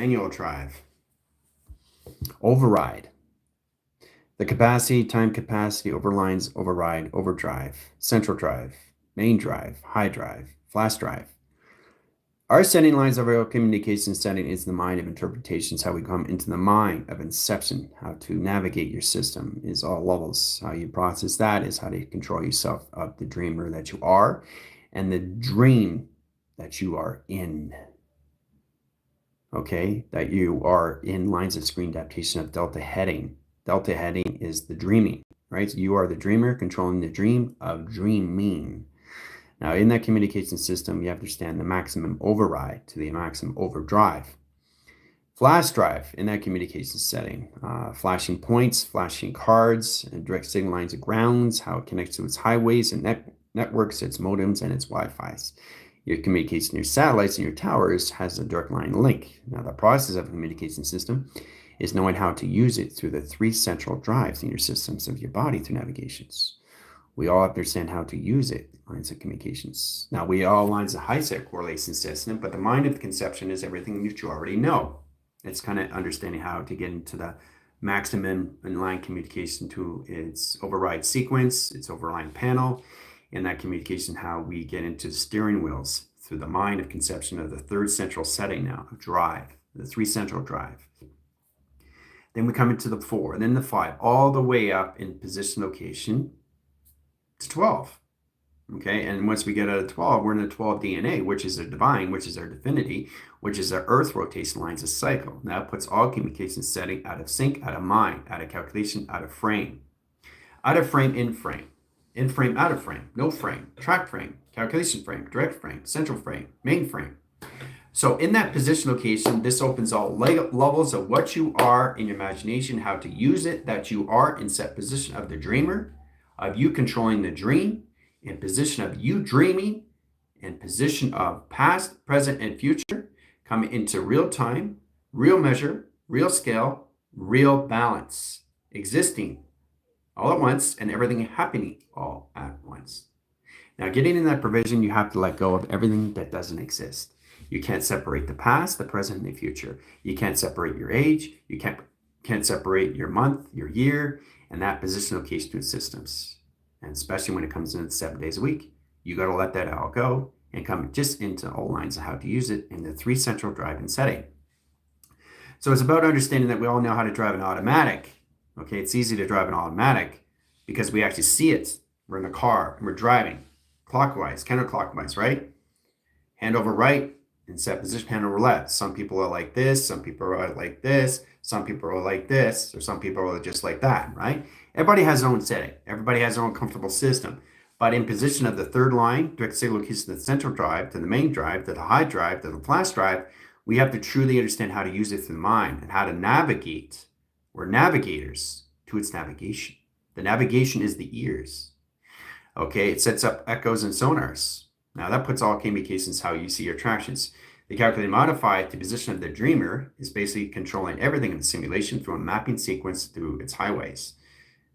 manual drive, override. The capacity, time capacity, overlines, override, overdrive, central drive, main drive, high drive, flash drive. Our setting lines of our communication setting is the mind of interpretations, how we come into the mind of inception, how to navigate your system is all levels. How you process that is how to control yourself of the dreamer that you are and the dream that you are in. Okay, that you are in lines of screen adaptation of delta heading. Delta heading is the dreaming, right? So you are the dreamer controlling the dream of dreaming. Now, in that communication system, you have to understand the maximum override to the maximum overdrive. Flash drive in that communication setting, flashing points, flashing cards, and direct signal lines of grounds, how it connects to its highways and networks, its modems, and its Wi-Fi's. Your communication, your satellites, and your towers has a direct line link. Now, the process of a communication system is knowing how to use it through the 3 central drives in your systems of your body through navigations. We all understand how to use it, lines of communications. Now, we all lines of high-set correlation system, but the mind of the conception is everything that you already know. It's kind of understanding how to get into the maximum in-line communication to its override sequence, its override panel, and that communication, how we get into the steering wheels through the mind of conception of the 3rd central setting now, of drive, the 3 central drive. Then we come into the 4, and then the 5, all the way up in position location to 12. Okay, and once we get out of 12, we're in the 12 DNA, which is a divine, which is our divinity, which is our earth rotation lines of cycle. Now it puts all communication setting out of sync, out of mind, out of calculation, out of frame. Out of frame, in frame. In frame, out of frame. No frame. Track frame. Calculation frame. Direct frame. Central frame. Main frame. So in that position location, this opens all levels of what you are in your imagination, how to use it, that you are in set position of the dreamer, of you controlling the dream, in position of you dreaming, in position of past, present, and future, coming into real time, real measure, real scale, real balance, existing all at once, and everything happening all at once. Now, getting in that provision, you have to let go of everything that doesn't exist. You can't separate the past, the present, and the future. You can't separate your age. You can't separate your month, your year, and that position location to systems. And especially when it comes in 7 days a week, you got to let that all go and come just into all lines of how to use it in the 3 central driving setting. So it's about understanding that we all know how to drive an automatic. Okay, it's easy to drive an automatic because we actually see it. We're in a car and we're driving clockwise, counterclockwise, right? Hand over right and set position, hand over left. Some people are like this, some people are like this, some people are like this, or some people are just like that, right? Everybody has their own setting. Everybody has their own comfortable system. But in position of the 3rd line, direct signal location to the central drive, to the main drive, to the high drive, to the flash drive, we have to truly understand how to use it through the mind and how to navigate. We're navigators to its navigation. The navigation is the ears. Okay, it sets up echoes and sonars. Now that puts all communications how you see your attractions. The calculated modified to position of the dreamer is basically controlling everything in the simulation through a mapping sequence through its highways.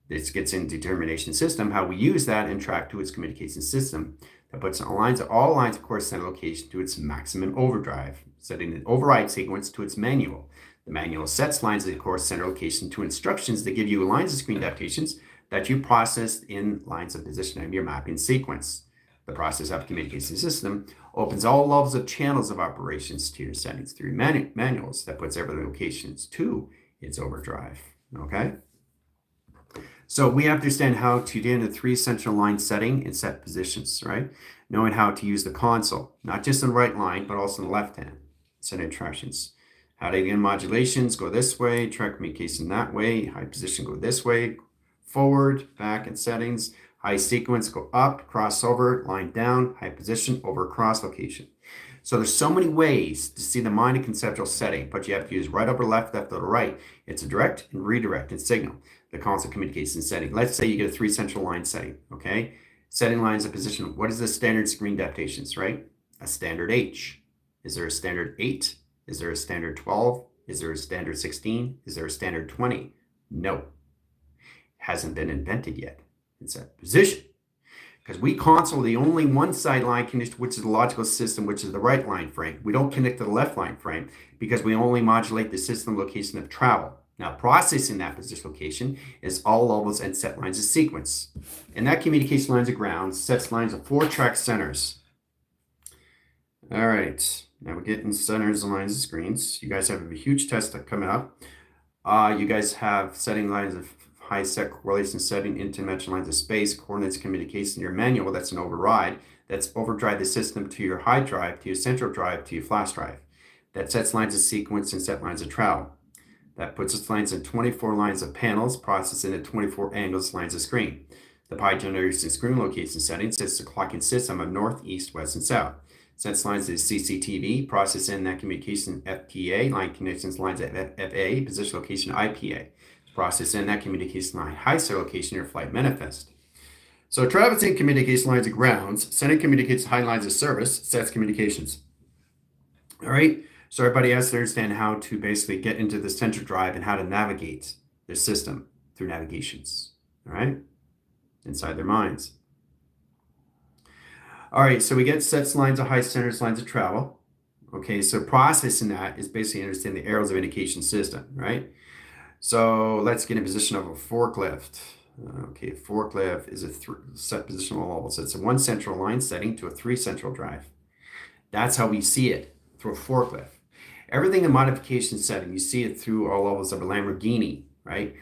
This gets into determination system, how we use that and track to its communication system. That puts all lines of course center location to its maximum overdrive, setting an override sequence to its manual. The manual sets lines of course center location to instructions that give you lines of screen adaptations that you process in lines of position of your mapping sequence. The process of communication system opens all levels of channels of operations to your settings through manuals that puts every locations to its overdrive. Okay? So we have to understand how to get into 3 central line setting and set positions, right? Knowing how to use the console, not just in the right line, but also in the left hand. Set instructions. How to get modulations, go this way, track communication that way, high position, go this way, forward, back, and settings. High sequence, go up, crossover, line down, high position, over cross location. So there's so many ways to see the mind and conceptual setting, but you have to use right over left, left over right. It's a direct and redirect and signal. The console communication setting. Let's say you get a 3 central line setting, okay? Setting lines of position. What is the standard screen adaptations, right? A standard H. Is there a standard 8? Is there a standard 12? Is there a standard 16? Is there a standard 20? No. Hasn't been invented yet. It's a position. because we console the only one side line condition, which is the logical system, which is the right line frame. We don't connect to the left line frame because we only modulate the system location of travel. Now, processing that position location is all levels and set lines of sequence. And that communication lines of ground sets lines of 4 track centers. All right, now we're getting centers and lines of screens. You guys have a huge test coming up. You guys have setting lines of high set correlation setting, interdimensional lines of space, coordinates communication, your manual, that's an override. That's overdrive the system to your high drive, to your central drive, to your flash drive. That sets lines of sequence and set lines of travel. That puts its lines in 24 lines of panels, processing at 24 angles, lines of screen. The pie generation screen location setting sets the clocking system of north, east, west, and south. Sets lines to CCTV, processing that communication FPA, line connections lines at FA, position location IPA. Processing that communication line high set location, your flight manifest. So traversing communication lines of grounds, sending communicates high lines of service, sets communications. All right. So everybody has to understand how to basically get into the central drive and how to navigate their system through navigations, all right, inside their minds. All right, so we get sets lines of high centers, lines of travel. Okay, so processing that is basically understanding the arrows of indication system, right? So let's get in position of a forklift. Okay, forklift is a set positional level. So it's a 1 central line setting to a 3 central drive. That's how we see it through a forklift. Everything in modification setting, you see it through all levels of a Lamborghini, right?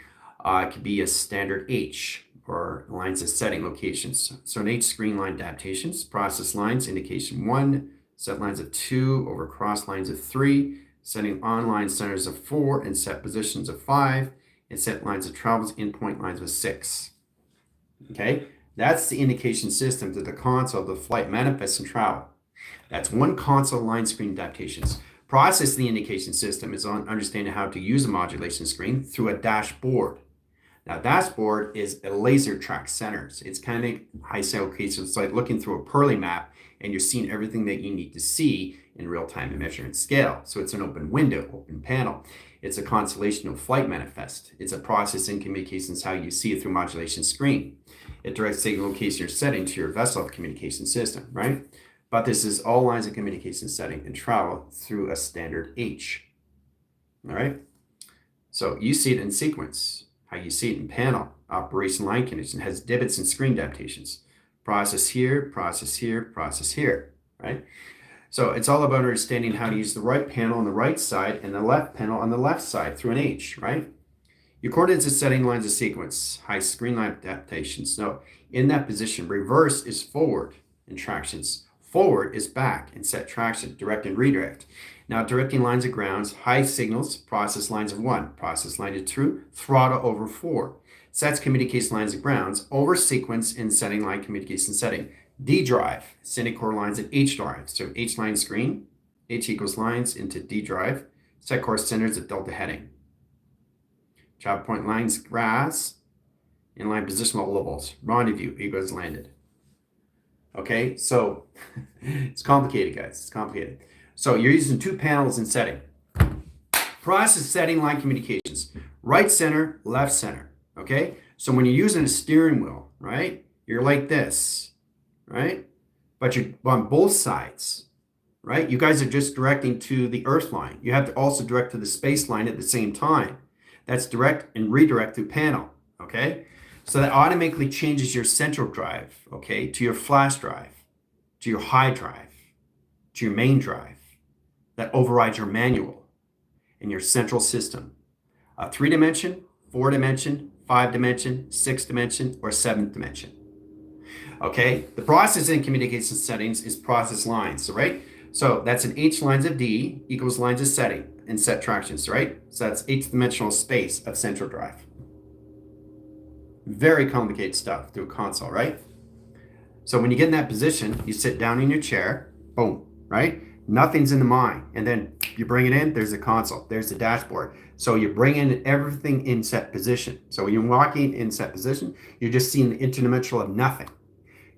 It could be a standard H or lines of setting locations. So an H screen line adaptations, process lines, indication 1, set lines of 2 over cross lines of 3, setting online centers of 4 and set positions of 5, and set lines of travels in point lines of 6. Okay, that's the indication system to the console of the flight manifest and travel. That's one console line screen adaptations. Process the indication system is on understanding how to use a modulation screen through a dashboard. Now, dashboard is a laser track centers. It's kind of high set location. It's like looking through a Pearly map and you're seeing everything that you need to see in real time and measure and scale. So it's an open window, open panel. It's a constellation of flight manifest. It's a processing communications how you see it through modulation screen. It directs signal location or setting to your vessel communication system, right? But this is all lines of communication setting and travel through a standard H. All right. So you see it in sequence, how you see it in panel, operation line condition, has divots and screen adaptations. Process here, process here, process here, right? So it's all about understanding how to use the right panel on the right side and the left panel on the left side through an H, right? Your coordinates is setting lines of sequence, high screen line adaptations. So in that position, reverse is forward in tractions. Forward is back and set traction, direct and redirect. Now directing lines of grounds, high signals, process lines of 1, process line of 2, throttle over 4. Sets communication lines of grounds, over sequence in setting line communication setting. D drive, sending core lines at H drive. So H line screen, H equals lines into D drive, set core centers at delta heading. Job point lines, grass, inline positional levels, rendezvous, egress landed. Okay, so it's complicated, guys. It's complicated. So you're using 2 panels in setting. Process setting line communications. Right center, left center. Okay, so when you're using a steering wheel, right, you're like this, right? But you're on both sides, right? You guys are just directing to the earth line. You have to also direct to the space line at the same time. That's direct and redirect through panel, okay? So that automatically changes your central drive, okay, to your flash drive, to your high drive, to your main drive. That overrides your manual and your central system. 3-dimension, 4-dimension, 5-dimension, 6-dimension, or 7th dimension. Okay, the processing communication settings is process lines, right? So that's an H lines of D equals lines of setting and set tractions, right? So that's 8th dimensional space of central drive. Very complicated stuff through a console, right? So when you get in that position, you sit down in your chair, boom, right? Nothing's in the mind. And then you bring it in, there's the console, there's the dashboard. So you bring in everything in set position. So when you're walking in set position, you're just seeing the interdimensional of nothing.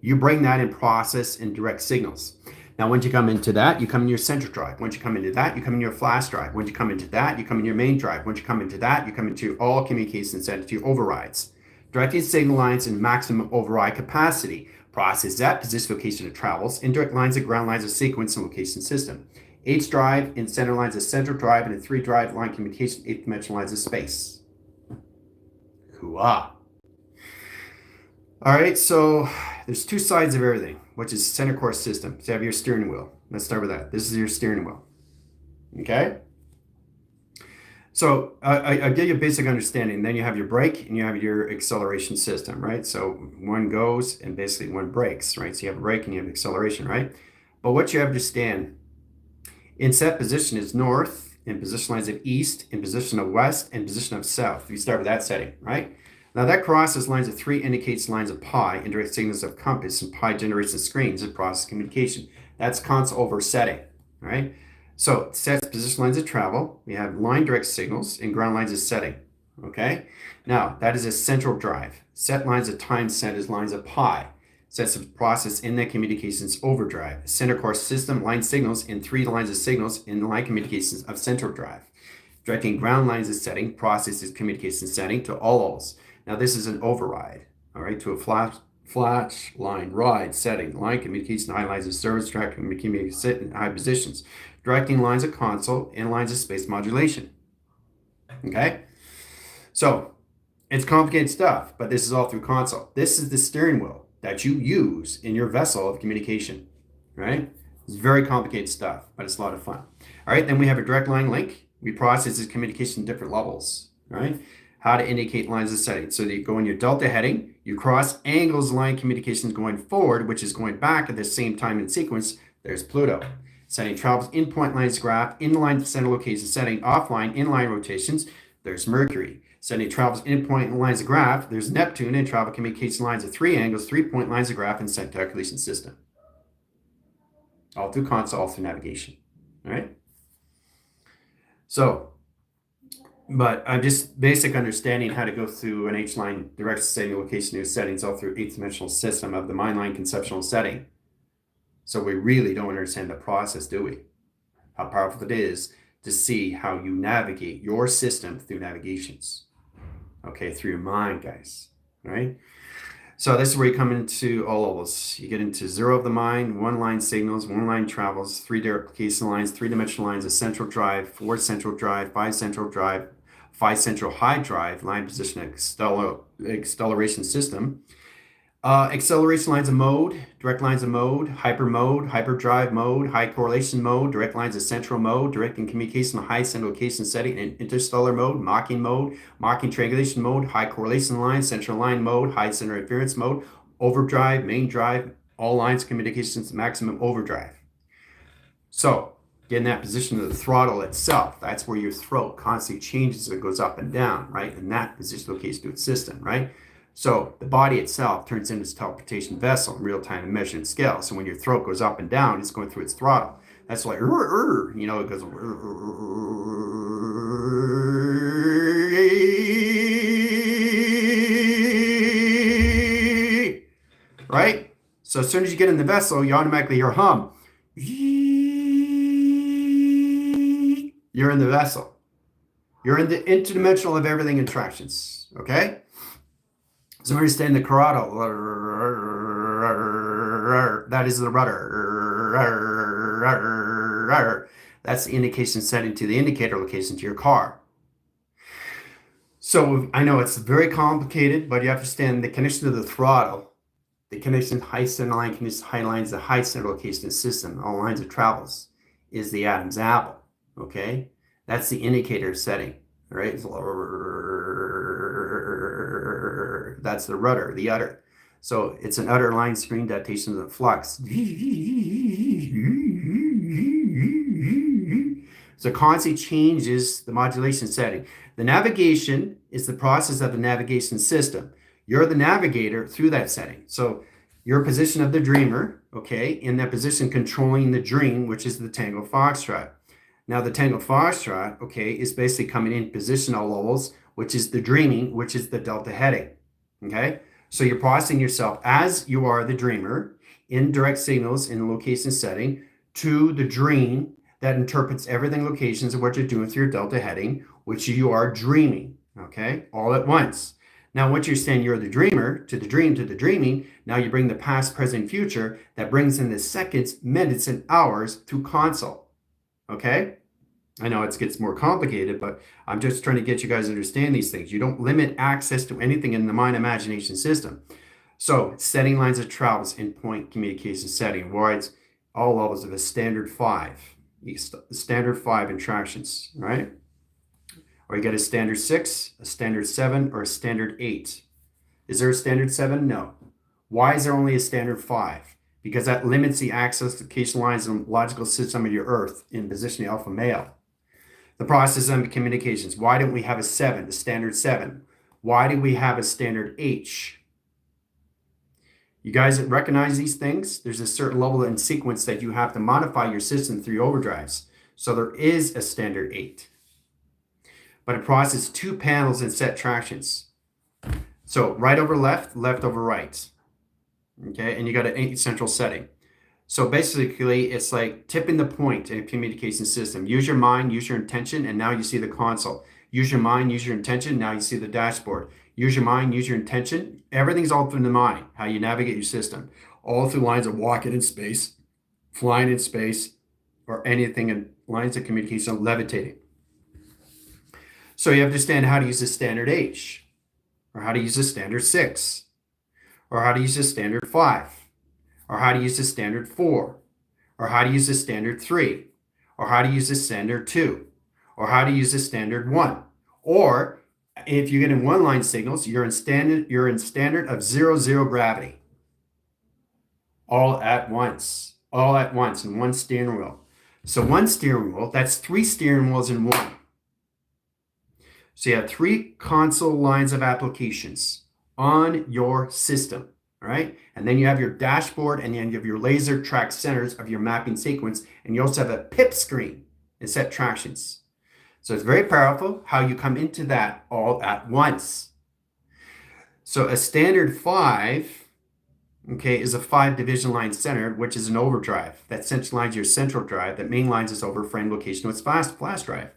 You bring that in process and direct signals. Now, once you come into that, you come in your central drive. Once you come into that, you come in your flash drive. Once you come into that, you come in your main drive. Once you come into that, you come into all communications and to your overrides. Directing signal lines and maximum override capacity. Process Z, position, location of travels. Indirect lines of ground lines of sequence and location system. H drive in center lines of central drive, and a 3 drive line communication, 8th dimensional lines of space. Hooah. All right, so there's two sides of everything, which is center core system. So you have your steering wheel. Let's start with that. This is your steering wheel. Okay? So I'll give you a basic understanding. Then you have your brake and you have your acceleration system, right? So one goes and basically one brakes, right? So you have a brake and you have acceleration, right? But what you have to understand, in set position is north, in position lines of east, in position of west, and position of south. You start with that setting, right? Now that crosses lines of 3 indicates lines of pi, indirect signals of compass, and pi generates the screens and process communication. That's console over setting, right? So sets position lines of travel. We have line direct signals and ground lines of setting, okay? Now that is a central drive. Set lines of time set as lines of pi. Sets of process inlet communications overdrive. Center core system line signals in 3 lines of signals in the line communications of central drive. Directing ground lines of setting, processes communication setting to all levels. Now this is an override, all right, to a flash line ride setting, line communication high lines of service track communication in high positions, directing lines of console and lines of space modulation. Okay, so it's complicated stuff, but this is all through console. This is the steering wheel that you use in your vessel of communication, right? It's very complicated stuff, but it's a lot of fun. All right, then we have a direct line link. We process this communication at different levels, right? How to indicate lines of setting. So you go in your delta heading, you cross angles line communications going forward, which is going back at the same time in sequence. There's Pluto. Setting travels in point lines graph, inline center location setting, offline, inline rotations. There's Mercury. Setting travels in point lines of graph. There's Neptune and travel communication lines of 3 angles, 3 point lines of graph, and set calculation system. All through console, all through navigation. All right. So, but I'm just basic understanding how to go through an H-line direct setting location new settings all through 8th dimensional system of the mind line conceptual setting. So we really don't understand the process, do we? How powerful it is to see how you navigate your system through navigations. Okay, through your mind, guys, right? So this is where you come into all levels. You get into 0 of the mind, 1 line signals, 1 line travels, 3 demarcation lines, 3-dimensional lines, a central drive, 4 central drive, 5 central drive, 5 central high drive, line position acceleration system. Acceleration lines of mode, direct lines of mode, hyperdrive mode, high correlation mode, direct lines of central mode, directing communication, high central location setting, and interstellar mode, mocking triangulation mode, high correlation line, central line mode, high center interference mode, overdrive, main drive, all lines communications, maximum overdrive. So get in that position of the throttle itself. That's where your throat constantly changes. It goes up and down, right? In that position location to its system, right? So the body itself turns into this teleportation vessel in real time and measured scale. So when your throat goes up and down, it's going through its throttle. That's like, you know, it goes, right? So as soon as you get in the vessel, you automatically hear hum. You're in the vessel. You're in the interdimensional of everything interactions, okay? So understand the corrado, that is the rudder. That's the indication setting to the indicator location to your car. So I know it's very complicated, but you have to understand the connection to the throttle, the connection high center line, connection high lines, the high center location system, all lines of travels is the Adam's apple, okay? That's the indicator setting, right? That's the rudder, the udder. So it's an udder line screen datation of the flux. So constantly changes the modulation setting. The navigation is the process of the navigation system. You're the navigator through that setting. So your position of the dreamer, okay, in that position controlling the dream, which is the Tango Foxtrot. Now the Tango Foxtrot, okay, is basically coming in positional levels, which is the dreaming, which is the delta heading. Okay, so you're processing yourself as you are the dreamer in direct signals in the location setting to the dream that interprets everything locations of what you're doing through your delta heading, which you are dreaming, okay, all at once. Now, once you're saying you're the dreamer, to the dream, to the dreaming, now you bring the past, present, future. That brings in the seconds, minutes, and hours through console. Okay? I know it gets more complicated, but I'm just trying to get you guys to understand these things. You don't limit access to anything in the mind imagination system. So, setting lines of travels in point communication setting avoids all levels of a standard 5. Standard 5 interactions, right? Or you get a standard 6, a standard 7, or a standard 8. Is there a standard 7? No. Why is there only a standard 5? Because that limits the access to communication lines and logical system of your Earth in position of alpha male. The process of communications. Why don't we have a 7, a standard 7? Why do we have a standard H? You guys recognize these things? There's a certain level in sequence that you have to modify your system through overdrives. So there is a standard 8. But it processes 2 panels and set tractions. So right over left, left over right. Okay, and you got an 8 central setting. So basically, it's like tipping the point in a communication system. Use your mind, use your intention, and now you see the console. Use your mind, use your intention, now you see the dashboard. Use your mind, use your intention. Everything's all through the mind, how you navigate your system. All through lines of walking in space, flying in space, or anything in lines of communication, levitating. So you understand how to use the standard H, or how to use the standard 6, or how to use the standard 5, or how to use the standard 4, or how to use the standard 3, or how to use the standard 2, or how to use the standard 1. Or if you get in one line signals, you're in standard of 0 gravity. All at once in one steering wheel. So one steering wheel, that's 3 steering wheels in one. So you have 3 console lines of applications on your system, all right? And then you have your dashboard, and then you have your laser track centers of your mapping sequence, and you also have a PIP screen and set tractions. So it's very powerful how you come into that all at once. So a standard 5, okay, is a 5 division line center, which is an overdrive. That centralizes your central drive, that mainlines us over frame location with flash drive.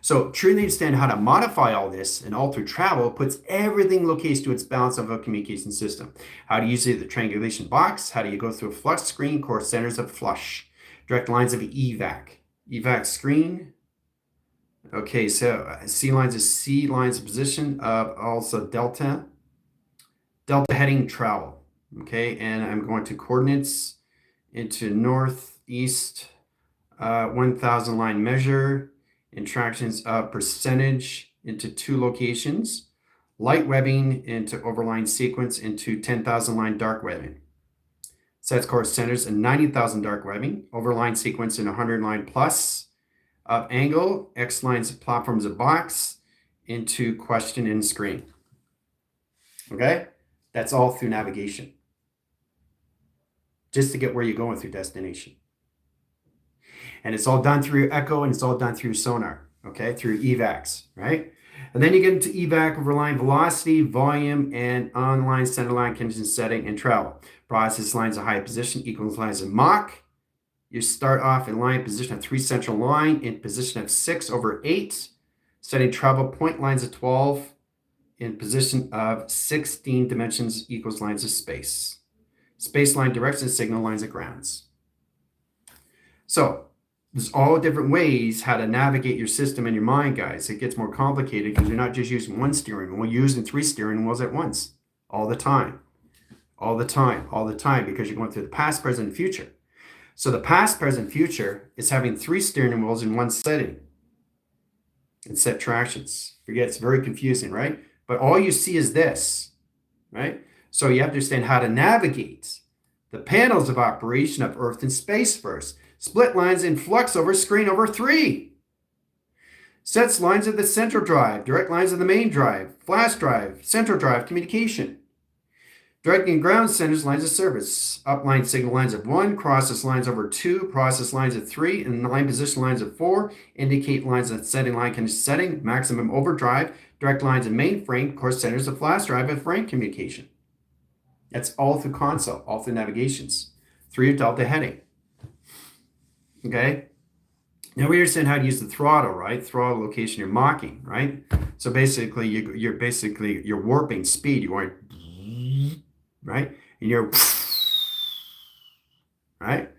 So truly understand how to modify all this and all through travel puts everything locates to its balance of a communication system. How to use the triangulation box, how do you go through a flush screen, core centers of flush, direct lines of evac screen. Okay, so C lines of position of also delta heading travel. Okay, and I'm going to coordinates into northeast 1000 line measure, interactions of percentage into 2 locations, light webbing into overline sequence into 10,000 line dark webbing. Sets course centers and 90,000 dark webbing, overline sequence in 100 line plus, up angle, X lines of platforms of box into question and screen. Okay, that's all through navigation. Just to get where you're going through destination. And it's all done through your echo, and it's all done through sonar, okay, through evacs, right? And then you get into evac over line velocity, volume, and online center line condition setting and travel. Process lines of high position equals lines of Mach. You start off in line position of 3 central line in position of 6 over 8, setting travel point lines of 12 in position of 16 dimensions equals lines of space. Space line direction signal lines of grounds. So there's all different ways how to navigate your system in your mind, guys. It gets more complicated because you're not just using one steering wheel, you're using 3 steering wheels at once, all the time, because you're going through the past, present, and future. So the past, present, future is having 3 steering wheels in one setting and set tractions. Forget, it's very confusing, right? But all you see is this, right? So you have to understand how to navigate the panels of operation of Earth and space first. Split lines in flux over screen over 3. Sets lines of the central drive, direct lines of the main drive, flash drive, central drive, communication. Directing and ground centers lines of service. Upline signal lines of 1, crosses lines over 2, process lines of 3, and line position lines of 4. Indicate lines of setting line condition setting, maximum overdrive, direct lines of mainframe, core centers of flash drive, and frame communication. That's all through console, all through navigations. 3 delta heading. Okay? Now we understand how to use the throttle, right? Throttle location you're mocking, right? So basically, you're warping speed. You're going, right? And you're, right?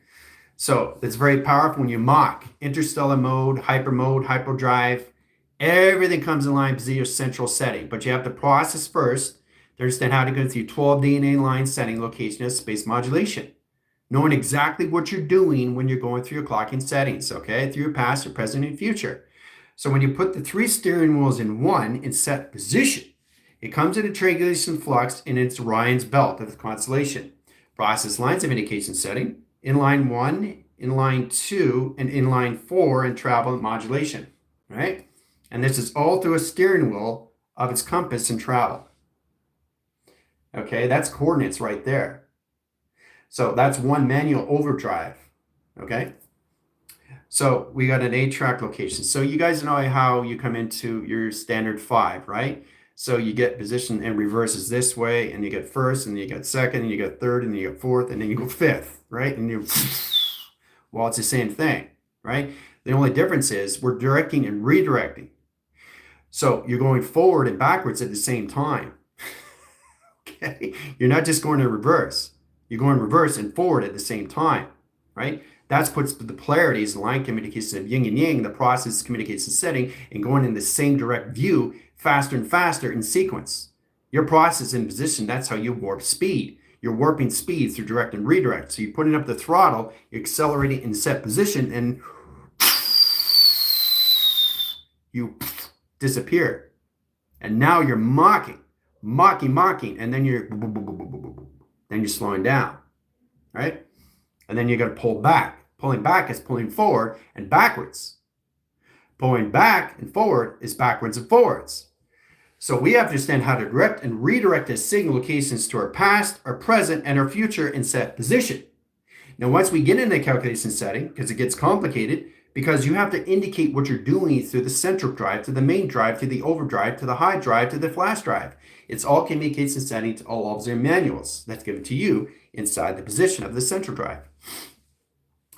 So it's very powerful when you mock interstellar mode, hyperdrive. Everything comes in line to your central setting, but you have to process first to understand how to go through 12 DNA line setting location of space modulation, knowing exactly what you're doing when you're going through your clocking settings, okay, through your past, your present, and future. So when you put the 3 steering wheels in one in set position, it comes into triangulation flux in its Orion's belt of the constellation. Process lines of indication setting, inline 1, inline 2, and inline 4 in travel and modulation, right? And this is all through a steering wheel of its compass and travel. Okay, that's coordinates right there. So that's one manual overdrive, okay? So we got an 8-track location. So you guys know how you come into your standard 5, right? So you get position and reverses this way, and you get first, and you get second, and you get third, and you get fourth, and then you go fifth, right? And you, well, it's the same thing, right? The only difference is we're directing and redirecting. So you're going forward and backwards at the same time. Okay? You're not just going in reverse. You're going reverse and forward at the same time, right? That's puts the polarities, the line communication of yin and yang, the process communication setting, and going in the same direct view faster and faster in sequence. Your process in position, that's how you warp speed. You're warping speed through direct and redirect. So you're putting up the throttle, you're accelerating in set position, and you disappear. And now you're mocking, and then you're slowing down, right? And then you got to pull back. Pulling back is pulling forward and backwards. Pulling back and forward is backwards and forwards. So we have to understand how to direct and redirect the signal locations to our past, our present, and our future in set position. Now, once we get into the calculation setting, because it gets complicated, because you have to indicate what you're doing through the central drive, to the main drive, to the overdrive, to the high drive, to the flash drive. It's all communication setting to all of their manuals that's given to you inside the position of the central drive.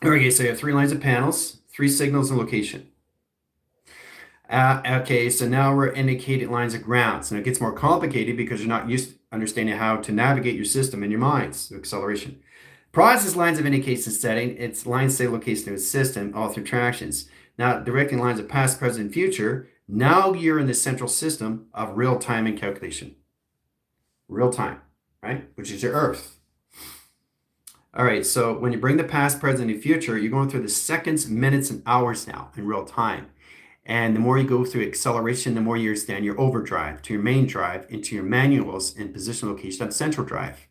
Okay, so you have 3 lines of panels, 3 signals and location. Okay, so now we're indicating lines of grounds. And it gets more complicated because you're not used to understanding how to navigate your system in your minds, so acceleration. Process lines of indication setting, it's line state location of the system, all through tractions. Now, directing lines of past, present, and future, now you're in the central system of real time and calculation. Real time, right? Which is your Earth. All right, so when you bring the past, present, and future, you're going through the seconds, minutes, and hours now in real time. And the more you go through acceleration, the more you understand your overdrive to your main drive into your manuals and position location of central drive.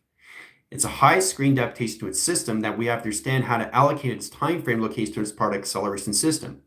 It's a high screen adaptation to its system that we have to understand how to allocate its time frame location to its part of acceleration system.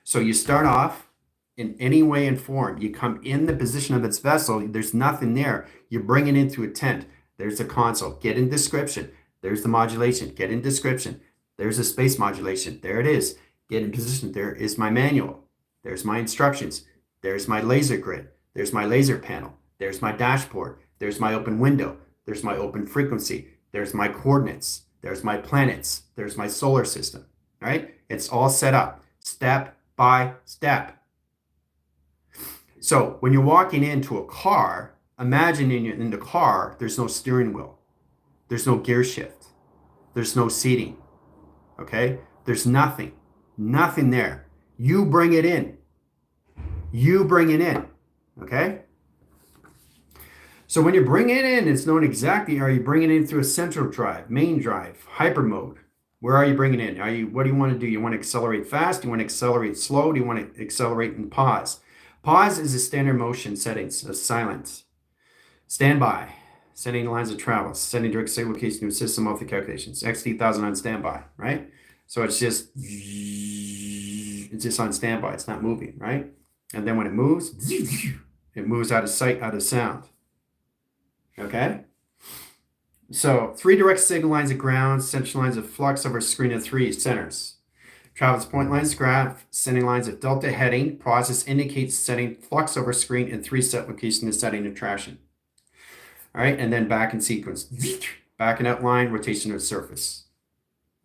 So you start off in any way and form. You come in the position of its vessel. There's nothing there. You bring it into a tent. There's a console. Get in description. There's the modulation. Get in description. There's a space modulation. There it is. Get in position. There is my manual. There's my instructions. There's my laser grid. There's my laser panel. There's my dashboard. There's my open window. There's my open frequency. There's my coordinates. There's my planets. There's my solar system. All right? It's all set up step by step. So when you're walking into a car, imagine in the car, there's no steering wheel. There's no gear shift. There's no seating. Okay? There's nothing. Nothing there. You bring it in. You bring it in. Okay? So when you bring it in, it's known exactly, are you bringing it in through a central drive, main drive, hyper mode? Where are you bringing it in? What do you want to do? You want to accelerate fast? Do you want to accelerate slow? Do you want to accelerate and pause? Pause is a standard motion settings of silence. Standby. Sending lines of travel, sending direct signal location to a system of the calculations. XT1000 on standby, right? So it's just on standby. It's not moving, right? And then when it moves out of sight, out of sound. Okay? So 3 direct signal lines of ground, central lines of flux over a screen of 3 centers. Travels point lines graph, sending lines of delta heading. Process indicates setting flux over screen in 3 set location of setting of traction. All right, and then back in sequence. Back in outline, rotation of surface.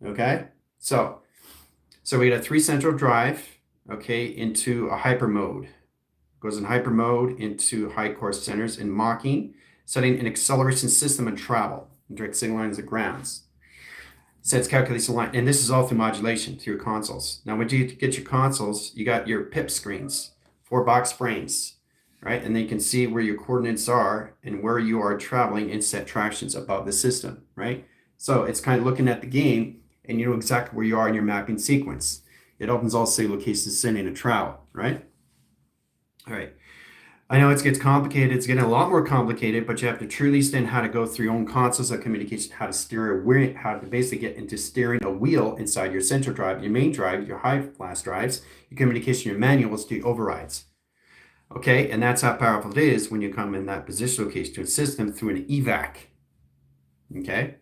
Okay, so we got a 3 central drive, okay, into a hyper mode. goes in hyper mode into high course centers in mocking, setting an acceleration system and travel, direct signal lines of grounds. Sets calculation line, and this is all through modulation through your consoles. Now, when you get your consoles, you got your PIP screens, 4-box frames, right? And then you can see where your coordinates are and where you are traveling in set tractions above the system, right? So it's kind of looking at the game and you know exactly where you are in your mapping sequence. It opens all signal locations sending a travel, right? All right. I know it gets complicated. It's getting a lot more complicated, but you have to truly understand how to go through your own consoles of communication, how to steer a wheel, how to basically get into steering a wheel inside your central drive, your main drive, your high flash drives, your communication, your manuals to your overrides. Okay, and that's how powerful it is when you come in that position location to a system through an evac. Okay.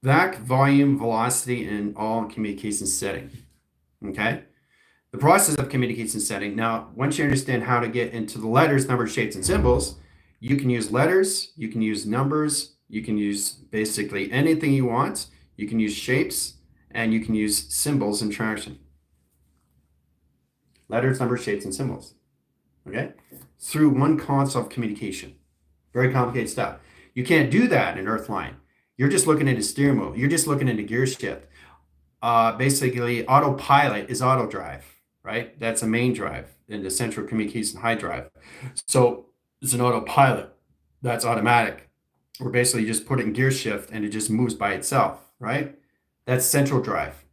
VAC, volume, velocity, and all communication setting. Okay. The process of communication setting. Now, once you understand how to get into the letters, numbers, shapes, and symbols, you can use letters, you can use numbers, you can use basically anything you want. You can use shapes, and you can use symbols and traction. Letters, numbers, shapes, and symbols. Okay? Through one console of communication. Very complicated stuff. You can't do that in Earthline. You're just looking at a steering wheel. You're just looking at a gear shift. Basically, autopilot is auto drive, right? That's a main drive in the central communication high drive. So it's an autopilot. That's automatic. We're basically just putting gear shift and it just moves by itself, right? That's central drive.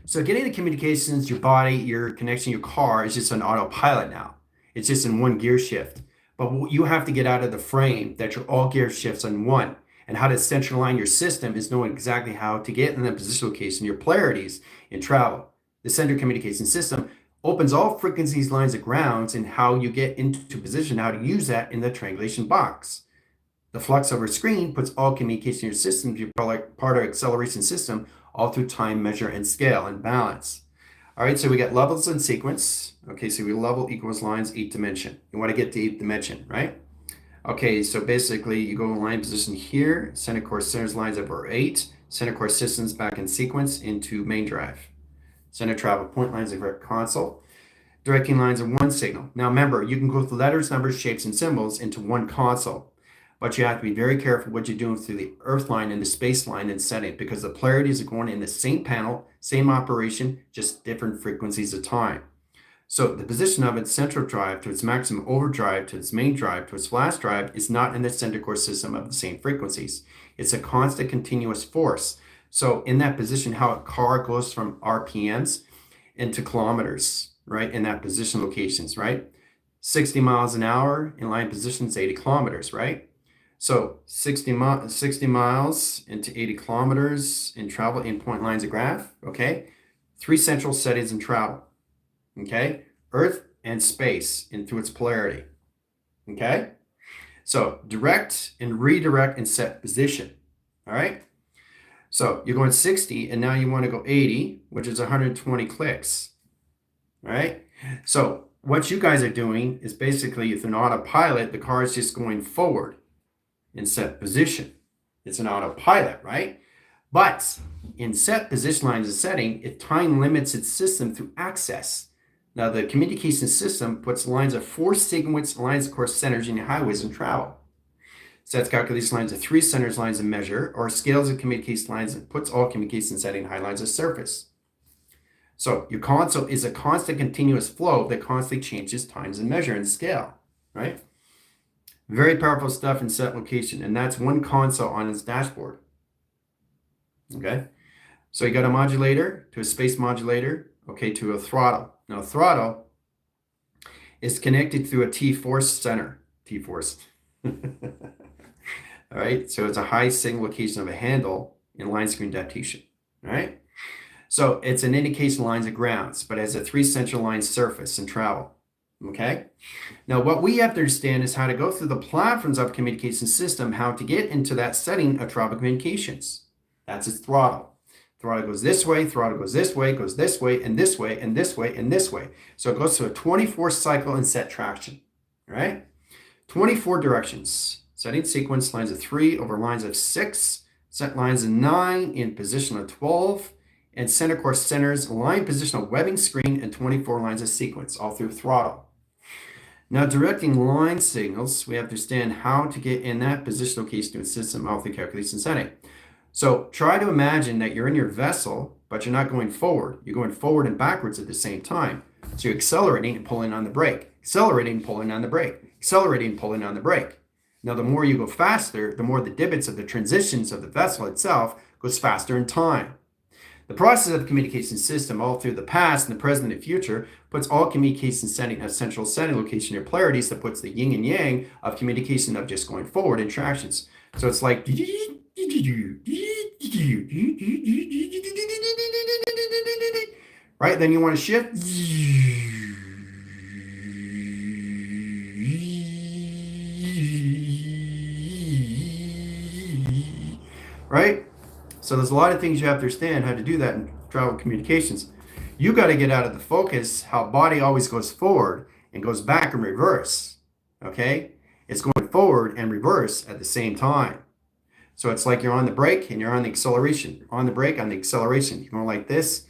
So getting the communications, your body, your connection, your car is just an autopilot now. It's just in one gear shift. But what you have to get out of the frame that your all gear shifts in one. And how to central align your system is knowing exactly how to get in the position location, your polarities in travel. The center communication system opens all frequencies, lines, and grounds, and how you get into position, how to use that in the triangulation box. The flux over screen puts all communication in your system, your part of acceleration system, all through time, measure, and scale and balance. All right, so we got levels and sequence. Okay, so we level equals lines, 8th dimension. You want to get to 8th dimension, right? Okay, so basically you go in line position here, center course centers lines up are 8, center course systems back in sequence into main drive. Center travel point lines of direct console. Directing lines of one signal. Now remember, you can go through letters, numbers, shapes, and symbols into one console, but you have to be very careful what you're doing through the earth line and the space line and setting because the polarities are going in the same panel, same operation, just different frequencies of time. So the position of its central drive to its maximum overdrive to its main drive to its flash drive is not in the center core system of the same frequencies. It's a constant continuous force. So in that position, how a car goes from RPMs into kilometers, right? In that position locations, right? 60 miles an hour in line positions, 80 kilometers, right? So 60 miles into 80 kilometers in travel in point lines of graph, okay? 3 central settings in travel. Okay, Earth and space and through its polarity. Okay, so direct and redirect and set position. All right, so you're going 60 and now you want to go 80, which is 120 clicks. All right, so what you guys are doing is basically if an autopilot, the car is just going forward in set position. It's an autopilot, right? But in set position lines and setting, it time limits its system through access. Now, the communication system puts lines of 4 sequence lines of course centers in your highways and travel. Sets calculation lines of 3 centers lines of measure or scales of communication lines and puts all communication setting high lines of surface. So your console is a constant continuous flow that constantly changes times and measure and scale, right? Very powerful stuff in set location, and that's one console on its dashboard. Okay, so you got a modulator to a space modulator, okay, to a throttle. Now, throttle is connected through a T-force center. T-force. All right, so it's a high signal location of a handle in line screen adaptation. All right, so it's an indication lines of grounds, but has a 3 central line surface and travel. Okay, now what we have to understand is how to go through the platforms of communication system, how to get into that setting of travel communications. That's its throttle. Throttle goes this way, throttle goes this way, goes this way, and this way, and this way, and this way. So it goes through a 24 cycle and set traction, right? 24 directions. Setting sequence lines of 3 over lines of 6, set lines of 9 in position of 12, and center core centers, align positional webbing screen, and 24 lines of sequence, all through throttle. Now, directing line signals, we have to understand how to get in that position location to a system all through calculation setting. So try to imagine that you're in your vessel, but you're not going forward. You're going forward and backwards at the same time. So you're accelerating and pulling on the brake, accelerating and pulling on the brake, accelerating and pulling on the brake. Now, the more you go faster, the more the divots of the transitions of the vessel itself goes faster in time. The process of the communication system all through the past and the present and future puts all communication setting a central setting location or polarities that puts the yin and yang of communication of just going forward interactions. So it's like, right? Then you want to shift. Right? So there's a lot of things you have to understand how to do that in travel communications. You got to get out of the focus how body always goes forward and goes back and reverse. Okay? It's going forward and reverse at the same time. So it's like you're on the brake and you're on the acceleration. On the brake, on the acceleration. You're going like this.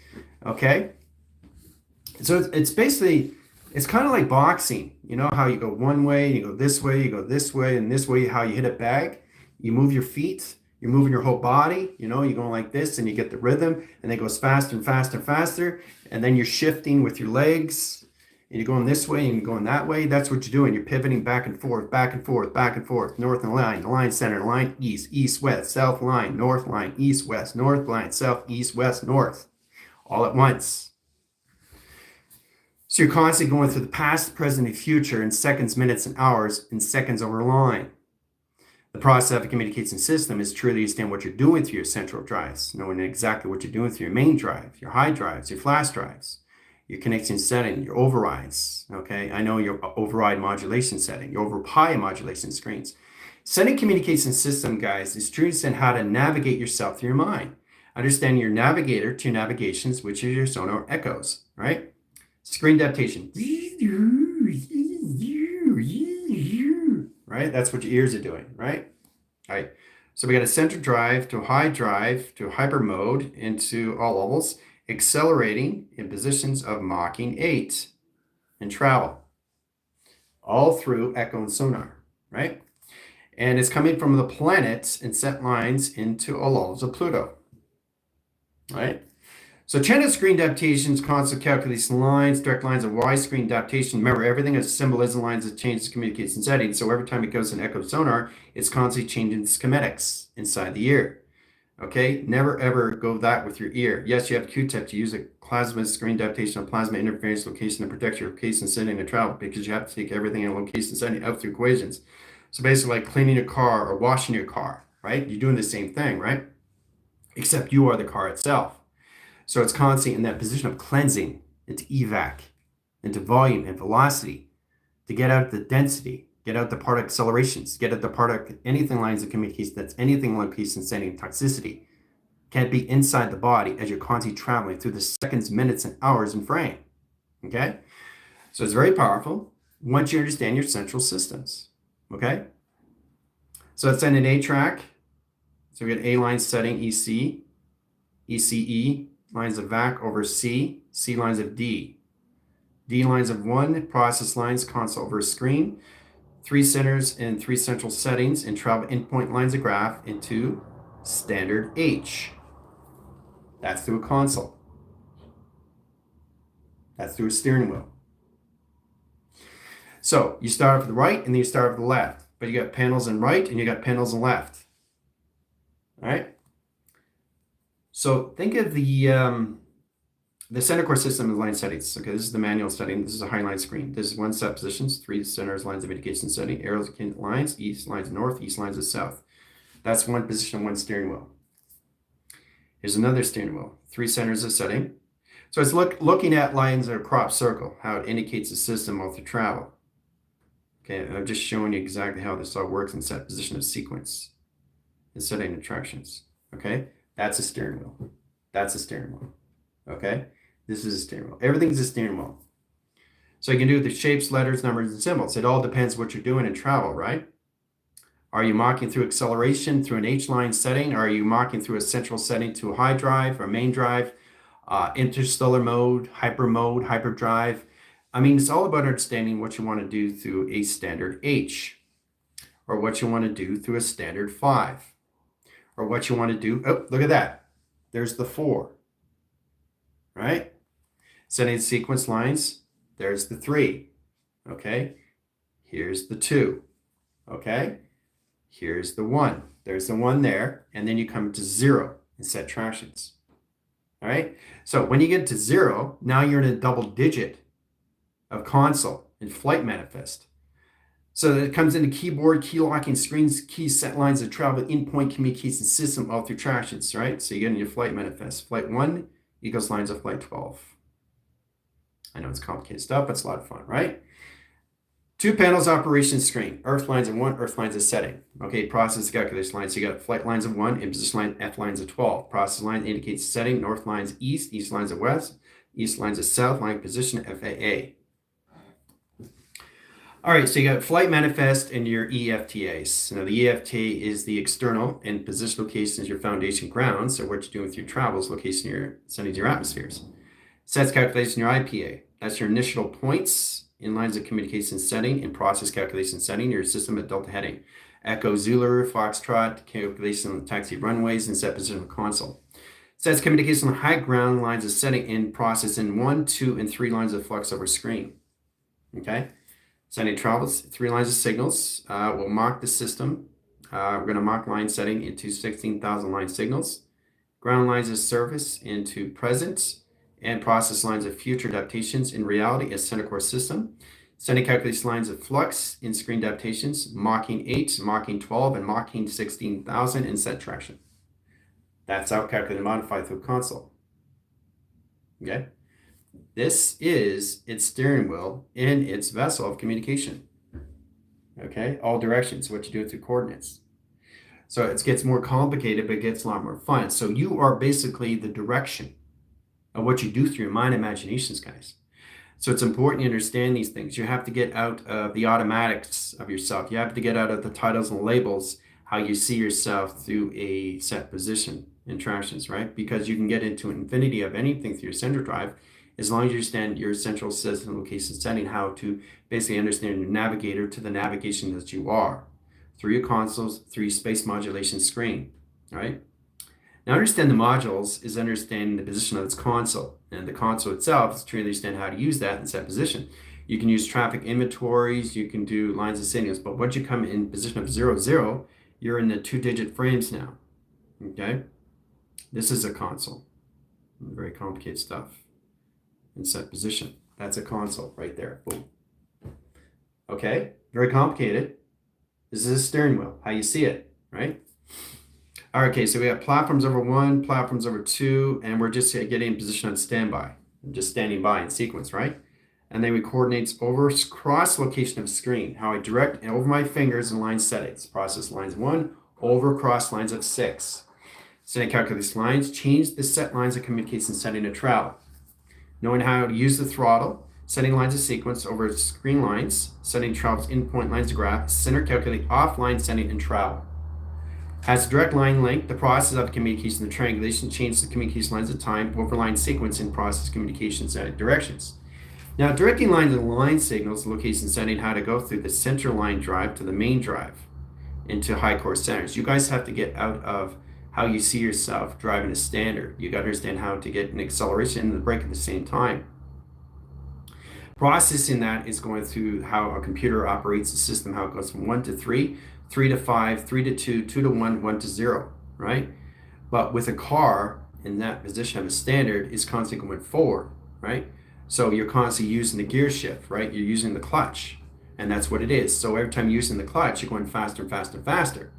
Okay? So it's basically, it's kind of like boxing. You know how you go one way, you go this way, you go this way, and this way, how you hit a bag. You move your feet. You're moving your whole body, you know, you're going like this and you get the rhythm and it goes faster and faster and faster. And then you're shifting with your legs and you're going this way and you're going that way. That's what you're doing. You're pivoting back and forth, back and forth, back and forth, north and line center, line east, east, west, south line, north line, east, west, north line, south, east, west, north, all at once. So you're constantly going through the past, present, and future in seconds, minutes, and hours, in seconds over a line. The process of a communication system is truly understand what you're doing through your central drives, knowing exactly what you're doing through your main drive, your high drives, your flash drives, your connection setting, your overrides. Okay, I know your override modulation setting, your over pi modulation screens. Setting communication system, guys, is truly understand how to navigate yourself through your mind. Understand your navigator to navigations, which is your sonar echoes, right? Screen adaptation. Right? That's what your ears are doing, right? All right. So we got a center drive to high drive to hyper mode into all levels, accelerating in positions of Mach 8 and travel all through echo and sonar, right? And it's coming from the planets and set lines into all levels of Pluto, right? So channel screen adaptations, constant calculation lines, direct lines of Y screen adaptation. Remember, everything is symbolism lines that changes communication settings. So every time it goes in echo sonar, it's constantly changing the schematics inside the ear. Okay, never ever go that with your ear. Yes, you have Q-tip to use a plasma screen adaptation of plasma interference location to protect your location setting and travel because you have to take everything in location setting out through equations. So basically like cleaning your car or washing your car, right? You're doing the same thing, right? Except you are the car itself. So it's constantly in that position of cleansing into evac, into volume and velocity, to get out the density, get out the part of accelerations, get out the part of anything lines of communication that's anything like peace and setting toxicity. Can't be inside the body as you're constantly traveling through the seconds, minutes, and hours in frame. Okay? So it's very powerful once you understand your central systems. Okay? So it's in an A track. So we got A line setting EC, ECE, lines of VAC over C, C lines of D. D lines of 1, process lines, console over screen, 3 centers and 3 central settings, and travel endpoint lines of graph into standard H. That's through a console. That's through a steering wheel. So you start off the right and then you start off the left, but you got panels in right and you got panels in left. All right. So think of the center core system of line settings. Okay, this is the manual setting. This is a high line screen. This is 1 set positions, 3 centers, lines of indication setting, arrows, lines, east lines of north, east lines of south. That's 1 position, 1 steering wheel. Here's another steering wheel, 3 centers of setting. So it's looking at lines of a crop circle, how it indicates the system all through travel. Okay, I'm just showing you exactly how this all works in set position of sequence and setting attractions. Okay. That's a steering wheel. That's a steering wheel. Okay? This is a steering wheel. Everything's a steering wheel. So you can do the shapes, letters, numbers, and symbols. It all depends what you're doing in travel, right? Are you marking through acceleration through an H-line setting? Or are you marking through a central setting to a high drive or main drive? interstellar mode, hyperdrive. I mean, it's all about understanding what you want to do through a standard H, or what you want to do through a standard 5, or what you want to do. Oh, look at that. There's the 4, right? Setting sequence lines, there's the 3, okay? Here's the 2, okay? Here's the 1. There's the 1 there, and then you come to 0 and set tractions, all right? So when you get to 0, now you're in a double digit of console and flight manifest. So it comes into keyboard, key locking, screens, key set lines of travel, in-point communication system, all through tractions, right? So you get in your flight manifest. Flight 1 equals lines of flight 12. I know it's complicated stuff, but it's a lot of fun, right? 2 panels operation screen. Earth lines of 1, Earth lines of setting. Okay, process calculation lines. So you got flight lines of 1, and position line F lines of 12. Process line indicates setting. North lines east, east lines of west, east lines of south, line position FAA. All right, so you got flight manifest and your EFTAs. Now the EFTA is the external, and position location is your foundation ground. So what you're doing with your travels, location your settings, your atmospheres. Sets calculation, your IPA. That's your initial points in lines of communication setting and process calculation setting, your system at delta heading. Echo Zulu, Foxtrot, calculation on the taxi runways, and set position of console. Sets communication on high ground lines of setting and process in 1, 2, and 3 lines of flux over screen. Okay? Setting travels, 3 lines of signals. We'll mark the system. We're going to mark line setting into 16,000 line signals. Ground lines of service into present, and process lines of future adaptations in reality as center core system. Setting calculation lines of flux in screen adaptations, marking 8, marking 12, and marking 16,000 in set traction. That's how calculate and modify through console. Okay? This is its steering wheel and its vessel of communication. Okay, all directions, what you do through coordinates. So it gets more complicated, but it gets a lot more fun. So you are basically the direction of what you do through your mind imaginations, guys. So it's important you understand these things. You have to get out of the automatics of yourself. You have to get out of the titles and labels, how you see yourself through a set position in tractions, right? Because you can get into an infinity of anything through your center drive, as long as you understand your central system location setting, how to basically understand your navigator to the navigation that you are through your consoles, through your space modulation screen, right? Now, understand the modules is understanding the position of its console, and the console itself is to understand how to use that in set position. You can use traffic inventories, you can do lines of signals, but once you come in position of 0, 0, you're in the 2-digit frames now, okay? This is a console, very complicated stuff. In set position. That's a console right there. Boom. Okay, very complicated. This is a steering wheel, how you see it, right? All right, okay, so we have platforms over 1, platforms over 2, and we're just getting in position on standby. Just standing by in sequence, right? And then we coordinates over cross location of screen, how I direct and over my fingers and line settings. Process lines 1, over cross lines of 6. Setting calculate lines, change the set lines of communication setting to travel. Knowing how to use the throttle, setting lines of sequence over screen lines, setting travels in point lines of graph, center calculate offline setting and travel. Has direct line length, the process of communication, the triangulation, change the communication lines of time, over line sequence, and process communication setting directions. Now, directing lines and line signals, location setting, how to go through the center line drive to the main drive into high core centers. You guys have to get out of how you see yourself driving a standard. You got to understand how to get an acceleration and the brake at the same time. Processing that is going through how a computer operates the system, how it goes from 1 to 3, 3 to 5, 3 to 2, 2 to 1, 1 to 0, right? But with a car in that position of a standard is constantly going forward, right? So you're constantly using the gear shift, right? You're using the clutch, and that's what it is. So every time you're using the clutch, you're going faster and faster and faster.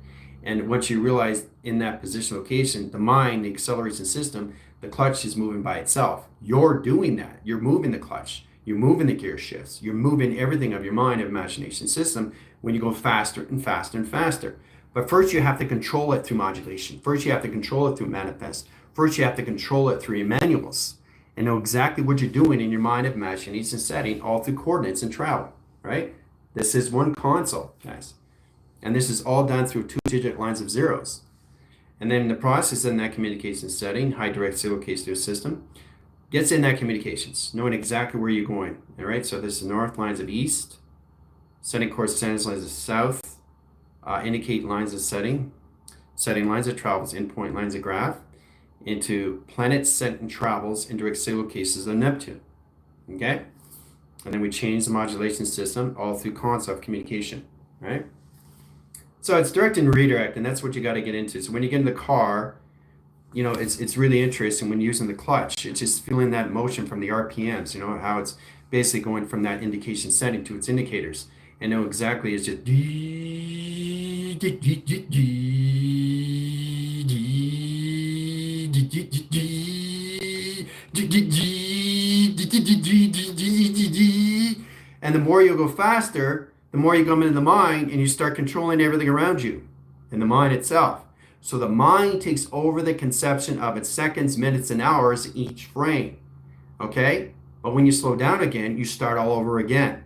And once you realize in that position location, the mind, the acceleration system, the clutch is moving by itself. You're doing that. You're moving the clutch. You're moving the gear shifts. You're moving everything of your mind, of imagination system when you go faster and faster and faster. But first you have to control it through modulation. First you have to control it through manifest. First you have to control it through your manuals and know exactly what you're doing in your mind of imagination setting, all through coordinates and travel, right? This is one console, guys. And this is all done through 2-digit lines of zeros. And then the process in that communication setting, high direct location to a system, gets in that communications, knowing exactly where you're going. All right, so this is north, lines of east, setting course centers, lines of south, indicate lines of setting, setting lines of travels, endpoint lines of graph, into planets set and travels in direct signal cases of Neptune. Okay, and then we change the modulation system all through concept communication, right? So it's direct and redirect, and that's what you got to get into. So when you get in the car, you know, it's really interesting when using the clutch. It's just feeling that motion from the RPMs, you know, how it's basically going from that indication setting to its indicators. And know exactly it's just and the more you go faster, the more you come into the mind and you start controlling everything around you in the mind itself. So the mind takes over the conception of its seconds, minutes, and hours each frame. Okay? But when you slow down again, you start all over again.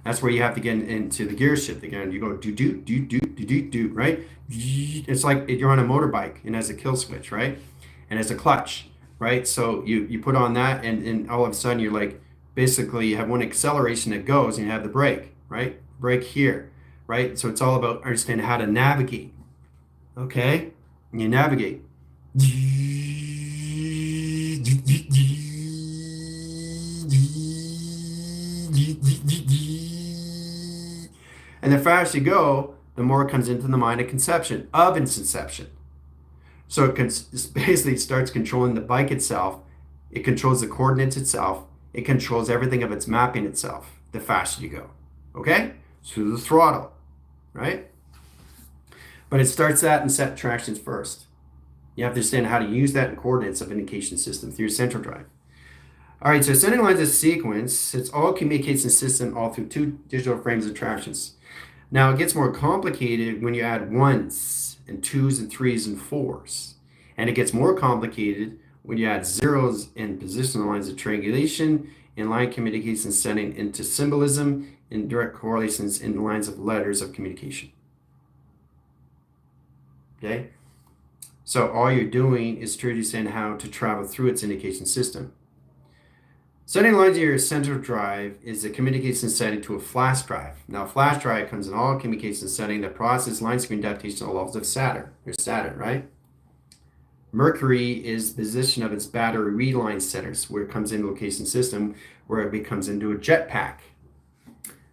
That's where you have to get into the gear shift again. You go do, right? It's like you're on a motorbike and has a kill switch, right? And has a clutch, right? So you put on that and all of a sudden you're like, basically you have one acceleration that goes and you have the brake, right? Brake here, right? So it's all about understanding how to navigate. Okay? And you navigate. And the faster you go, the more it comes into the mind of conception, of its inception. So it basically starts controlling the bike itself. It controls the coordinates itself. It controls everything of its mapping itself, the faster you go. Okay? Through the throttle, right? But it starts that in set tractions first. You have to understand how to use that in coordinates of indication system through your central drive. All right, so sending lines of sequence, it's all communication system all through 2 digital frames of tractions. Now it gets more complicated when you add 1s and 2s and 3s and 4s. And it gets more complicated when you add 0s and positional lines of triangulation in line communication setting into symbolism and direct correlations in the lines of letters of communication. Okay? So all you're doing is introducing how to travel through its indication system. Setting lines of your central drive is a communication setting to a flash drive. Now, a flash drive comes in all communication setting that processes line screen adaptation at levels of Saturn. There's Saturn, right? Mercury is the position of its battery read line centers, where it comes into location system, where it becomes into a jetpack.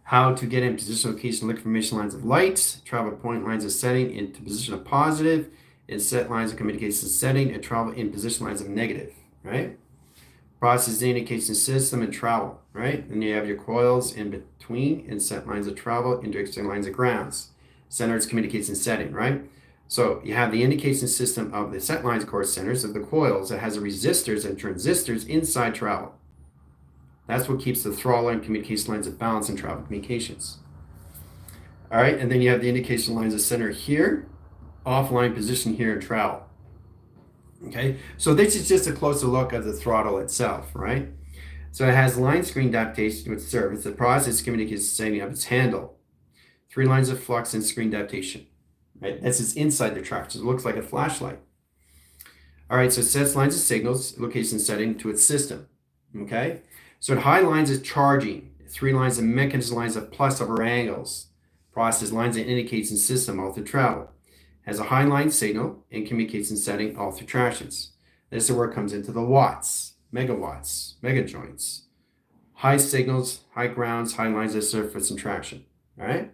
How to get in position, location, look information lines of light, travel point lines of setting into position of positive, and set lines of communication setting, and travel in position lines of negative, right? Process the indication system and travel, right? And you have your coils in between and set lines of travel into external lines of grounds. Center its communication setting, right? So you have the indication system of the set lines core centers of the coils that has the resistors and transistors inside travel. That's what keeps the throttle and communication lines of balance in travel communications. All right, and then you have the indication lines of center here, offline position here in travel. Okay, so this is just a closer look of the throttle itself, right? So it has line screen adaptation to its surface. The process communicates setting of its handle. 3 lines of flux and screen adaptation, right? This is inside the track, so it looks like a flashlight. All right, so it sets lines of signals, location setting to its system, okay? So it high lines is charging, 3 lines of mechanism lines of plus over angles. Process lines and indicates in system all through travel. Has a high line signal and communication setting all through tractions. This is where it comes into the watts, megawatts, megajoints. High signals, high grounds, high lines of surface and traction. All right?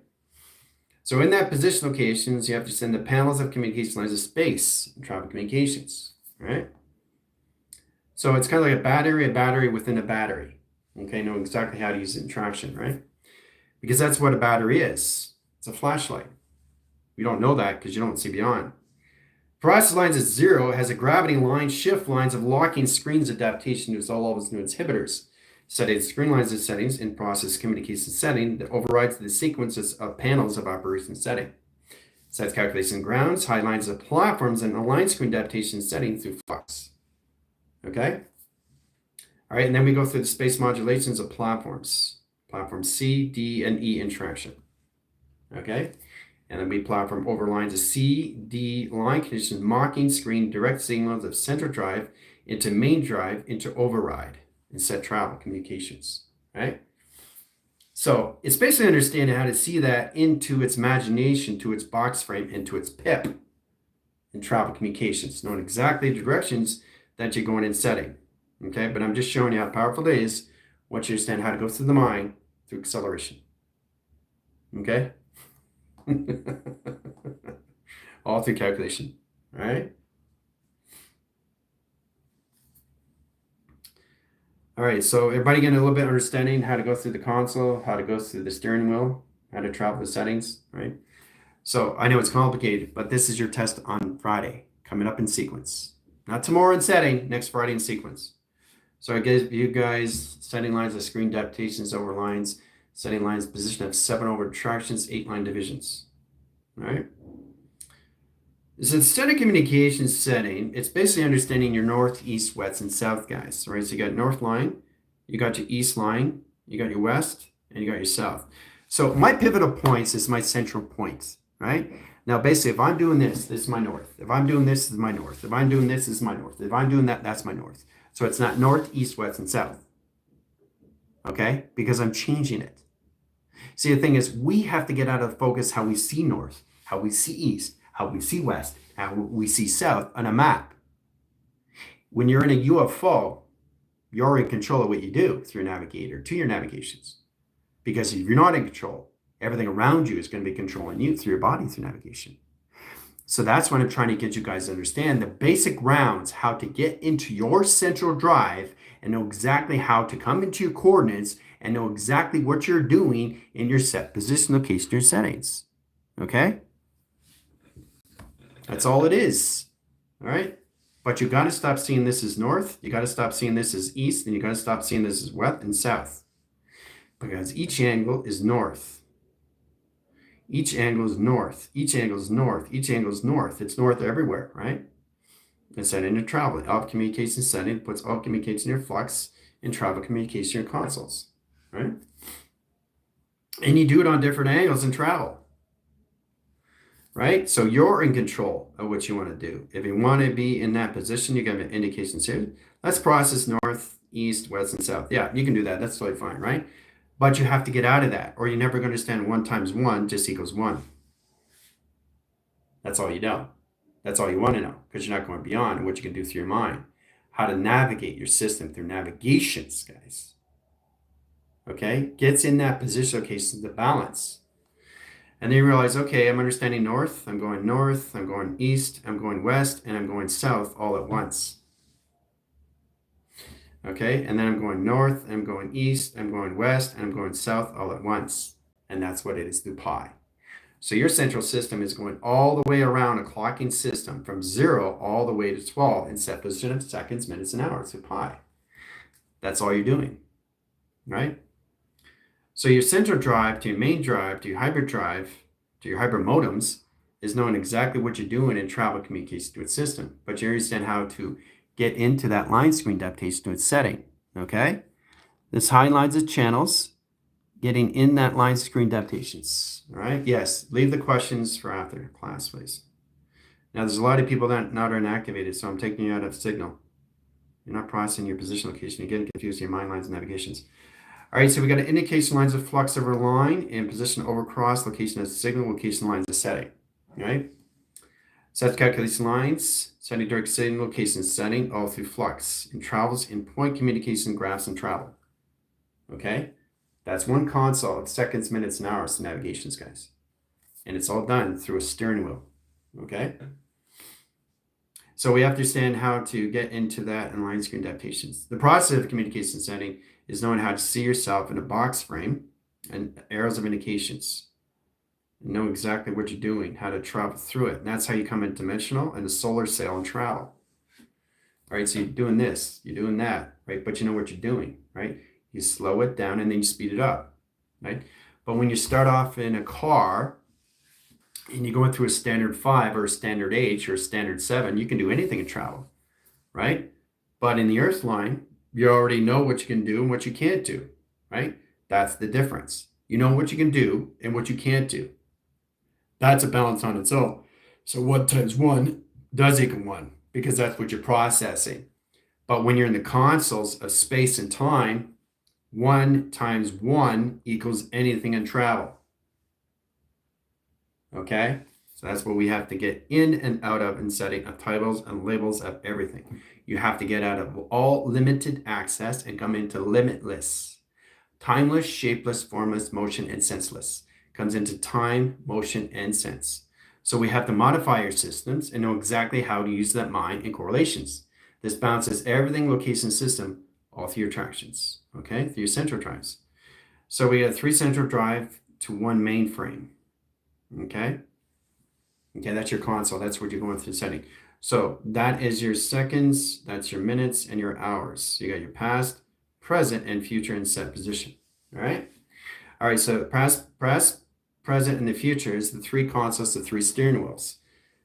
So in that position locations, you have to send the panels of communication lines of space and travel communications. All right? So it's kind of like a battery within a battery. Okay, know exactly how to use it in traction, right? Because that's what a battery is. It's a flashlight. You don't know that because you don't see beyond. Process lines at 0 has a gravity line, shift lines of locking screens adaptation to all of its new inhibitors. Setting screen lines and settings in process communication setting that overrides the sequences of panels of operation setting. Sets calculation grounds, high lines of platforms, and align screen adaptation setting through flux. Okay? All right, and then we go through the space modulations of platforms. Platform C, D, and E interaction. Okay? And then we platform over lines of C, D line conditions, mocking screen direct signals of central drive into main drive, into override, and set travel communications, right? So it's basically understanding how to see that into its imagination, to its box frame, and to its PIP in travel communications, knowing exactly the directions that you're going in setting. Okay, but I'm just showing you how powerful it is once you understand how to go through the mind through acceleration. Okay? All through calculation. All right? All right, so everybody getting a little bit understanding how to go through the console, how to go through the steering wheel, how to travel the settings, right? So I know it's complicated, but this is your test on Friday, coming up in sequence. Not tomorrow in setting, next Friday in sequence. So I gave you guys setting lines of screen adaptations over lines, setting lines position of 7 over attractions, 8 line divisions. All right. So instead of communication setting, it's basically understanding your north, east, west, and south, guys. Right. So you got north line, you got your east line, you got your west, and you got your south. So my pivotal points is my central points. Right. Now, basically, if I'm doing this, this is my north. If I'm doing this, this is my north. If I'm doing this, this is my north. If I'm doing that, that's my north. So it's not north, east, west, and south. Okay? Because I'm changing it. See, the thing is, we have to get out of focus how we see north, how we see east, how we see west, how we see south on a map. When you're in a UFO, you're in control of what you do through your navigator, to your navigations. Because if you're not in control, everything around you is going to be controlling you through your body, through navigation. So that's what I'm trying to get you guys to understand, the basic rounds, how to get into your central drive and know exactly how to come into your coordinates and know exactly what you're doing in your set position, location, your settings. Okay? That's all it is. All right? But you got to stop seeing this as north. You got to stop seeing this as east. And you got to stop seeing this as west and south. Because each angle is north. Each angle is north. Each angle is north. Each angle is north. It's north everywhere, right? And setting your travel. All communication setting puts all communication in your flux and travel communication in your consoles, right? And you do it on different angles in travel, right? So you're in control of what you want to do. If you want to be in that position, you got indications here. Let's process north, east, west, and south. Yeah, you can do that. That's totally fine, right? But you have to get out of that, or you're never going to understand 1 times 1 just equals 1. That's all you know. That's all you want to know, because you're not going beyond what you can do through your mind. How to navigate your system through navigations, guys. Okay? Gets in that position, okay, so the balance. And then you realize, okay, I'm understanding north, I'm going east, I'm going west, and I'm going south all at once. Okay, and then I'm going north, I'm going east, I'm going west, and I'm going south all at once. And that's what it is through pi. So your central system is going all the way around a clocking system from 0 all the way to 12 in set position of seconds, minutes, and hours through pi. That's all you're doing, right? So your central drive to your main drive to your hybrid drive to your hybrid modems is knowing exactly what you're doing in travel communication to its system. But you understand how to get into that line screen adaptation to its setting, okay? This highlights the channels, getting in that line screen adaptations, all right? Yes, leave the questions for after class, please. Now, there's a lot of people that not inactivated, so I'm taking you out of signal. You're not processing your position location. You're getting confused in your mind lines and navigations. All right, so we got an indication lines of flux over line and position over cross, location of signal, location lines of setting, all right? Set calculation lines, setting direct signal, location setting, all through flux, and travels in point communication graphs and travel. Okay? That's one console of seconds, minutes, and hours to navigations, guys. And it's all done through a steering wheel. Okay? So we have to understand how to get into that in line screen adaptations. The process of communication setting is knowing how to see yourself in a box frame and arrows of indications. Know exactly what you're doing, how to travel through it. And that's how you come in dimensional and a solar sail and travel. All right, so you're doing this, you're doing that, right? But you know what you're doing, right? You slow it down and then you speed it up, right? But when you start off in a car and you're going through a standard 5 or a standard H or a standard 7, you can do anything in travel, right? But in the Earth line, you already know what you can do and what you can't do, right? That's the difference. You know what you can do and what you can't do. That's a balance on its own. So 1 times 1 does equal 1 because that's what you're processing. But when you're in the consoles of space and time, 1 times 1 equals anything in travel. Okay? So that's what we have to get in and out of in setting of titles and labels of everything. You have to get out of all limited access and come into limitless. Timeless, shapeless, formless, motion, and senseless. Comes into time, motion, and sense. So we have to modify our systems and know exactly how to use that mind in correlations. This balances everything location system all through your attractions, okay, through your central drives. So we have 3 central drive to 1 mainframe, okay? Okay, that's your console. That's what you're going through setting. So that is your seconds, that's your minutes, and your hours. So you got your past, present, and future in set position, all right? All right, so past, present, and the future is the 3 consoles, the 3 steering wheels.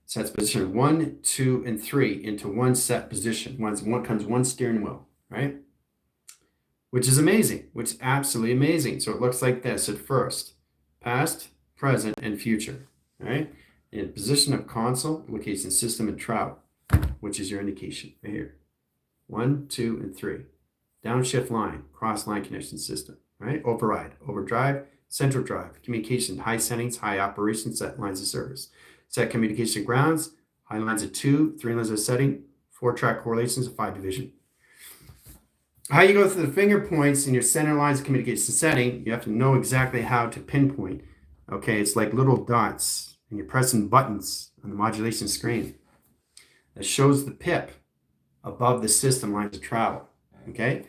Sets position 1, 2, and 3 into 1 set position. One comes 1 steering wheel, right? Which is amazing, which is absolutely amazing. So it looks like this at first. Past, present, and future, right? In position of console, location system, and travel, which is your indication right here. 1, 2, and 3. Downshift line, cross line connection system, right? Override, overdrive, central drive, communication, high settings, high operation, set lines of service. Set communication grounds, high lines of 2, 3 lines of setting, 4 track correlations, 5 division. How you go through the finger points in your center lines of communication setting, you have to know exactly how to pinpoint. Okay, it's like little dots, and you're pressing buttons on the modulation screen that shows the pip above the system lines of travel. Okay,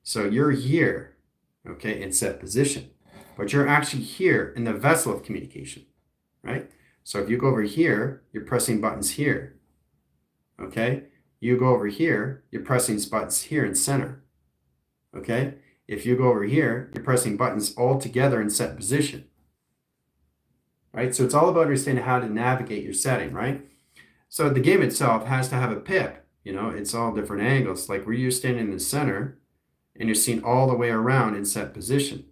so you're here, okay, in set position, but you're actually here in the vessel of communication, right? So if you go over here, you're pressing buttons here, okay? You go over here, you're pressing buttons here in center, okay? If you go over here, you're pressing buttons all together in set position, right? So it's all about understanding how to navigate your setting, right? So the game itself has to have a pip, you know, it's all different angles, like where you're standing in the center and you're seeing all the way around in set position.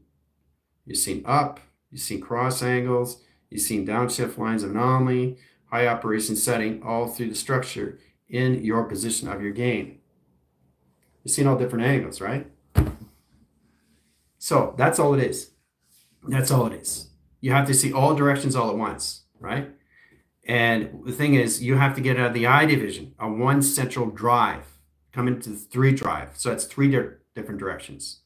You're seeing up, you're seeing cross angles, you've seen downshift lines of anomaly, high operation setting, all through the structure in your position of your game. You've seen all different angles, right? So that's all it is. That's all it is. You have to see all directions all at once, right? And the thing is, you have to get out of the I division, a 1 central drive, come into the 3 drive. So that's 3 different directions,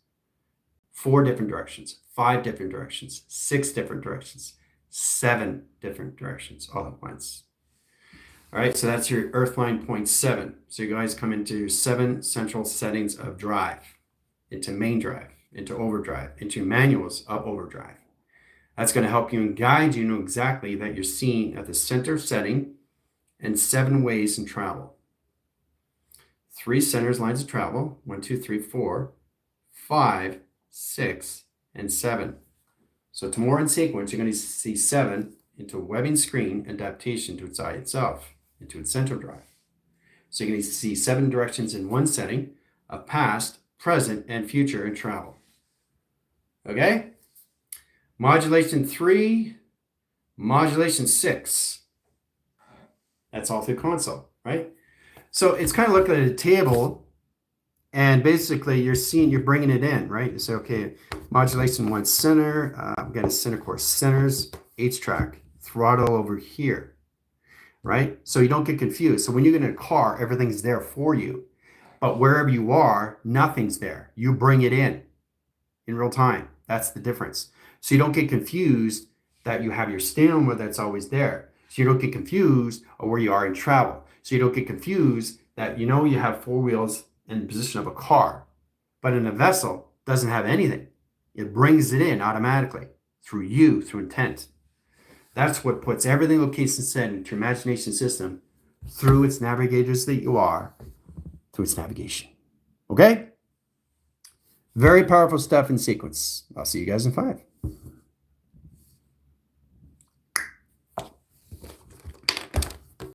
4 different directions, 5 different directions, 6 different directions, 7 different directions all at once. All right, so that's your Earthline point 7. So you guys come into your 7 central settings of drive, into main drive, into overdrive, into manuals of overdrive. That's going to help you and guide you know exactly that you're seeing at the center setting and 7 ways in travel. 3 centers lines of travel, 1, 2, 3, 4, 5, 6, and 7. So tomorrow in sequence, you're going to see 7 into a webbing screen adaptation to its eye itself, into its central drive. So you're going to see 7 directions in 1 setting of past, present, and future in travel. Okay? Modulation 3, modulation 6. That's all through console, right? So it's kind of looking at a table, and basically you're bringing it in, right? You say, okay, modulation 1 center, I've got a center core centers, H track, throttle over here, right? So you don't get confused. So when you get in a car, everything's there for you. But wherever you are, nothing's there. You bring it in real time. That's the difference. So you don't get confused that you have your steering wheel that's always there. So you don't get confused of where you are in travel. So you don't get confused that you know you have 4 wheels in the position of a car, but in a vessel doesn't have anything. It brings it in automatically through you, through intent. That's what puts everything location set into your imagination system through its navigators that you are, through its navigation. Okay? Very powerful stuff in sequence. I'll see you guys in 5.